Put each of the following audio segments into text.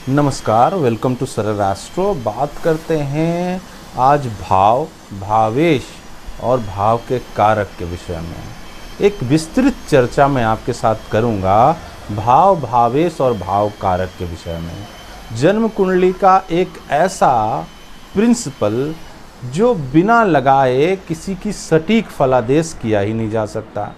नमस्कार, welcome to सरल astro. बात करते हैं आज भाव, भावेश और भाव के कारक के विषय में। एक विस्तृत चर्चा मैं आपके साथ करूंगा भाव, भावेश और भाव कारक के विषय में। जन्म कुंडली का एक ऐसा प्रिंसिपल जो बिना लगाए किसी की सटीक फलादेश किया ही नहीं जा सकता।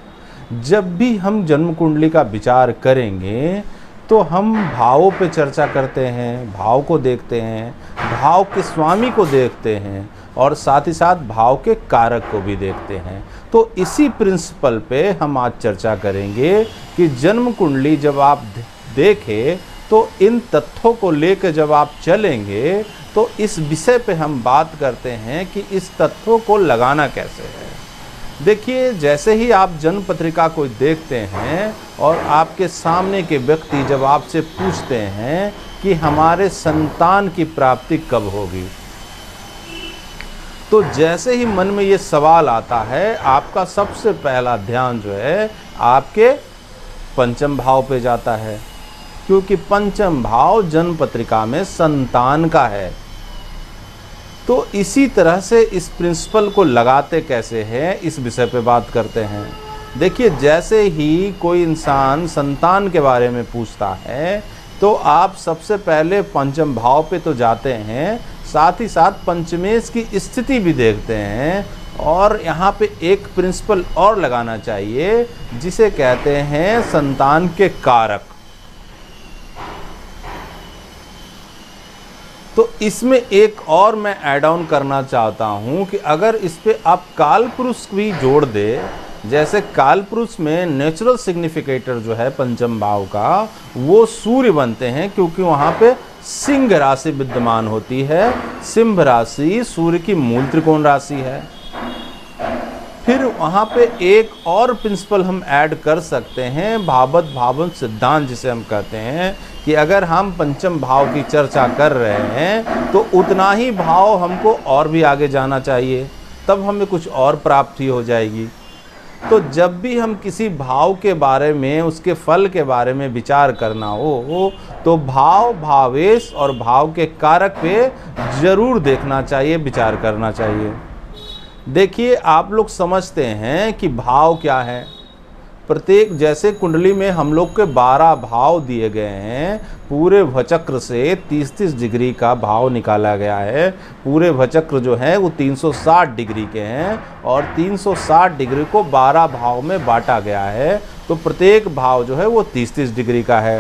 जब भी हम जन्म कुंडली का विचार करेंगे तो हम भावों पे चर्चा करते हैं, भाव को देखते हैं, भाव के स्वामी को देखते हैं और साथ ही साथ भाव के कारक को भी देखते हैं। तो इसी प्रिंसिपल पे हम आज चर्चा करेंगे कि जन्म कुंडली जब आप देखें तो इन तथ्यों को लेकर जब आप चलेंगे तो इस विषय पे हम बात करते हैं कि इस तथ्यों को लगाना कैसे है। देखिए, जैसे ही आप जन्म पत्रिका को देखते हैं और आपके सामने के व्यक्ति जब आपसे पूछते हैं कि हमारे संतान की प्राप्ति कब होगी, तो जैसे ही मन में ये सवाल आता है आपका सबसे पहला ध्यान जो है आपके पंचम भाव पे जाता है, क्योंकि पंचम भाव जन्म पत्रिका में संतान का है। तो इसी तरह से इस प्रिंसिपल को लगाते कैसे हैं, इस विषय पे बात करते हैं। देखिए, जैसे ही कोई इंसान संतान के बारे में पूछता है तो आप सबसे पहले पंचम भाव पे तो जाते हैं, साथ ही साथ पंचमेश की स्थिति भी देखते हैं। और यहाँ पे एक प्रिंसिपल और लगाना चाहिए जिसे कहते हैं संतान के कारक। तो इसमें एक और मैं ऐड ऑन करना चाहता हूं कि अगर इस पे आप काल पुरुष भी जोड़ दे, जैसे काल पुरुष में नेचुरल सिग्निफिकेटर जो है पंचम भाव का वो सूर्य बनते हैं, क्योंकि वहां पे सिंह राशि विद्यमान होती है। सिंह राशि सूर्य की मूल त्रिकोण राशि है। फिर वहाँ पे एक और प्रिंसिपल हम ऐड कर सकते हैं, भावत भावन सिद्धांत जिसे हम कहते हैं कि अगर हम पंचम भाव की चर्चा कर रहे हैं तो उतना ही भाव हमको और भी आगे जाना चाहिए, तब हमें कुछ और प्राप्ति हो जाएगी। तो जब भी हम किसी भाव के बारे में, उसके फल के बारे में विचार करना हो तो भाव, भावेश और भाव के कारक पे जरूर देखना चाहिए, विचार करना चाहिए। देखिए, आप लोग समझते हैं कि भाव क्या है। प्रत्येक, जैसे कुंडली में हम लोग के 12 भाव दिए गए हैं, पूरे भचक्र से 30-30 डिग्री का भाव निकाला गया है। पूरे भचक्र जो है वो 360 डिग्री के हैं और 360 डिग्री को 12 भाव में बांटा गया है। तो प्रत्येक भाव जो है वो 30-30 डिग्री का है।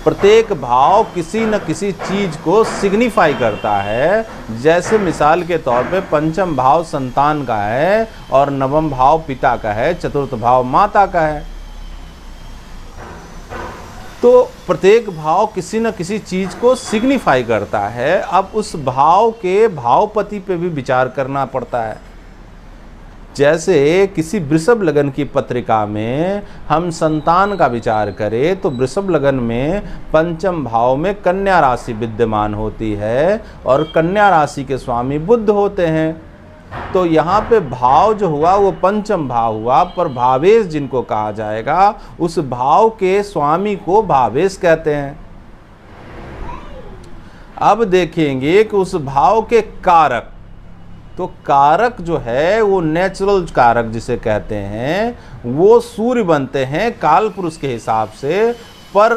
प्रत्येक भाव किसी न किसी चीज को सिग्निफाई करता है। जैसे मिसाल के तौर पे पंचम भाव संतान का है और नवम भाव पिता का है, चतुर्थ भाव माता का है। तो प्रत्येक भाव किसी न किसी चीज को सिग्निफाई करता है। अब उस भाव के भावपति पे भी विचार करना पड़ता है। जैसे किसी वृषभ लगन की पत्रिका में हम संतान का विचार करें तो वृषभ लगन में पंचम भाव में कन्या राशि विद्यमान होती है और कन्या राशि के स्वामी बुध होते हैं। तो यहाँ पे भाव जो हुआ वो पंचम भाव हुआ, पर भावेश जिनको कहा जाएगा उस भाव के स्वामी को भावेश कहते हैं। अब देखेंगे कि उस भाव के कारक, तो कारक जो है वो नेचुरल कारक जिसे कहते हैं वो सूर्य बनते हैं काल पुरुष के हिसाब से, पर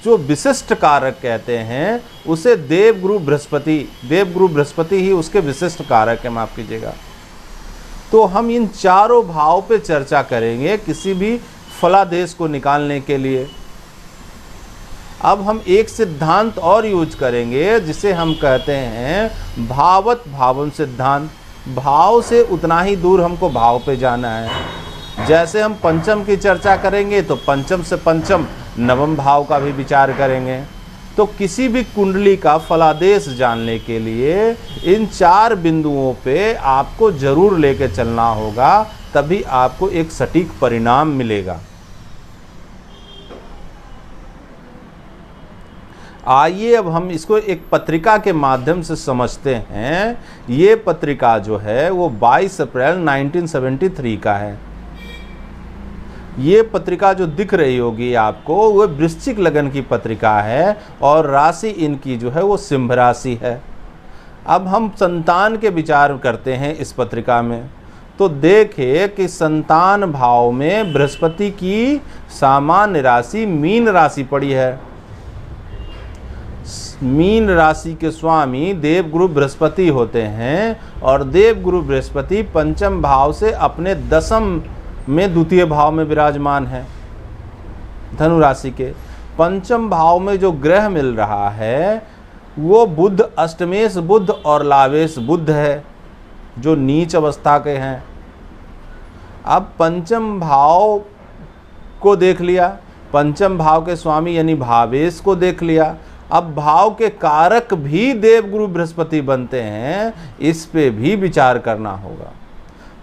जो विशिष्ट कारक कहते हैं उसे देवगुरु बृहस्पति ही उसके विशिष्ट कारक है, माफ कीजिएगा। तो हम इन चारों भाव पे चर्चा करेंगे किसी भी फलादेश को निकालने के लिए। अब हम एक सिद्धांत और यूज करेंगे जिसे हम कहते हैं भावत भावन सिद्धांत। भाव से उतना ही दूर हमको भाव पे जाना है। जैसे हम पंचम की चर्चा करेंगे तो पंचम से पंचम नवम भाव का भी विचार करेंगे। तो किसी भी कुंडली का फलादेश जानने के लिए इन 4 बिंदुओं पे आपको जरूर लेके चलना होगा, तभी आपको एक सटीक परिणाम मिलेगा। आइए अब हम इसको एक पत्रिका के माध्यम से समझते हैं। ये पत्रिका जो है वो 22 अप्रैल 1973 का है। ये पत्रिका जो दिख रही होगी आपको, वो वृश्चिक लगन की पत्रिका है और राशि इनकी जो है वो सिंह राशि है। अब हम संतान के विचार करते हैं इस पत्रिका में, तो देखें कि संतान भाव में बृहस्पति की सामान्य राशि मीन राशि पड़ी है। मीन राशि के स्वामी देवगुरु बृहस्पति होते हैं और देवगुरु बृहस्पति पंचम भाव से अपने दशम में द्वितीय भाव में विराजमान है। धनु राशि के पंचम भाव में जो ग्रह मिल रहा है वो बुध, अष्टमेश बुध और लावेश बुध है, जो नीच अवस्था के हैं। अब पंचम भाव को देख लिया, पंचम भाव के स्वामी यानी भावेश को देख लिया। अब भाव के कारक भी देवगुरु बृहस्पति बनते हैं, इस पे भी विचार करना होगा।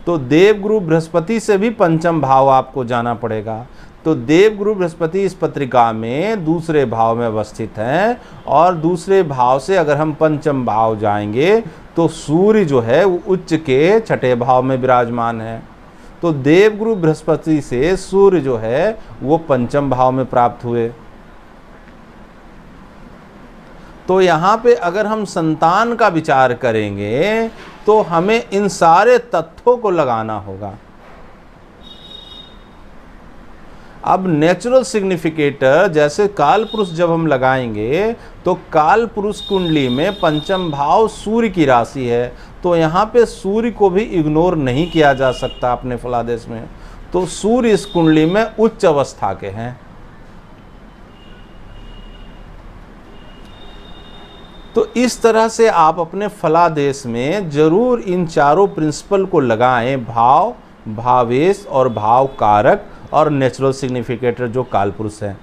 तो देवगुरु बृहस्पति से भी पंचम भाव आपको जाना पड़ेगा। तो देवगुरु बृहस्पति इस पत्रिका में दूसरे भाव में अवस्थित हैं और दूसरे भाव से अगर हम पंचम भाव जाएंगे तो सूर्य जो है वो उच्च के छठे भाव में विराजमान है। तो देवगुरु बृहस्पति से सूर्य जो है वो पंचम भाव में प्राप्त हुए। तो यहाँ पे अगर हम संतान का विचार करेंगे तो हमें इन सारे तथ्यों को लगाना होगा। अब नेचुरल सिग्निफिकेटर जैसे काल पुरुष जब हम लगाएंगे तो काल पुरुष कुंडली में पंचम भाव सूर्य की राशि है, तो यहाँ पे सूर्य को भी इग्नोर नहीं किया जा सकता अपने फलादेश में। तो सूर्य इस कुंडली में उच्च अवस्था के हैं। तो इस तरह से आप अपने फलादेश में जरूर इन चारों प्रिंसिपल को लगाएं, भाव, भावेश और भाव कारक और नेचुरल सिग्निफिकेटर जो कालपुरुष है,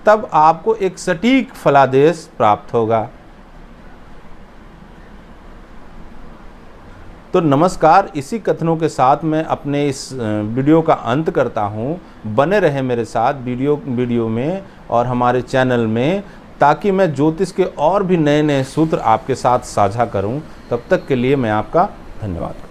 तब आपको एक सटीक फलादेश प्राप्त होगा। तो नमस्कार, इसी कथनों के साथ मैं अपने इस वीडियो का अंत करता हूँ। बने रहे मेरे साथ वीडियो में और हमारे चैनल में, ताकि मैं ज्योतिष के और भी नए नए सूत्र आपके साथ साझा करूं। तब तक के लिए मैं आपका धन्यवाद करता हूं।